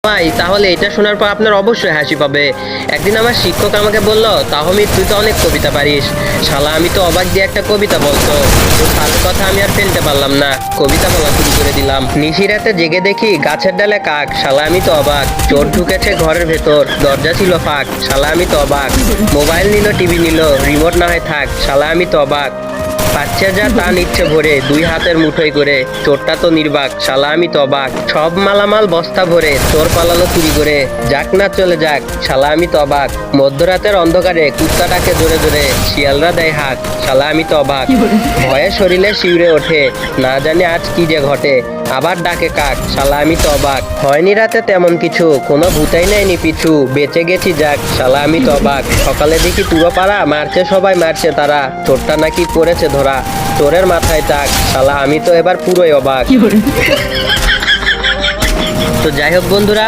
ভাই তাহলে এটা শোনার পর আপনার অবশ্যই হাসি পাবে। একদিন আমার শিক্ষক আমাকে বলল, তাহমিদ তুই তো অনেক কবিতা পারিস। শালা আমি তো অবাক দিয়ে একটা কবিতা বলতো, তো তার কথা আমি আর ফেলতে পারলাম না, কবিতা বলা শুরু করে দিলাম। নিশিরাতে জেগে দেখি গাছের ডালে কাক, শালা আমি তো অবাক। চোর ঢুকেছে ঘরের ভেতর, দরজা ছিল ফাঁক, শালা আমি তো অবাক। মোবাইল নিল, টিভি নিল, রিমোট না হয় থাক, শালা আমি তো অবাক। পাচ্ছে যা তা নিচ্ছে ভরে, দুই হাতের মুঠোয় করে, চোরটা তো নির্বাক, শালা আমি তো অবাক। সব মালামাল বস্তা ভরে, চোর পালালো চুরি করে, যাক না চলে যাক, শালা আমি তো অবাক। মধ্যরাতের অন্ধকারে কুত্তাটাকে জোরে জোরে, শিয়ালরা দেয় হাঁক, শালা আমি তো অবাক। ভয়ে শরীরে শিউরে ওঠে, না জানি আজ কি যে ঘটে, আবার ডাকে কাক, শালা আমি তো অবাক। হয়নি রাতে তেমন কিছু, কোনো ভূতাই নেয়নি পিছু, বেঁচে গেছি যাক, শালা আমি তো অবাক। সকালে দেখি পুরো পাড়া মারছে, সবাই মারছে তারা, চোরটা নাকি পড়েছে ধরা, চোরের মাথায় টাক, শালা আমি তো এবার পুরোই অবাক। তো যাই হোক বন্ধুরা,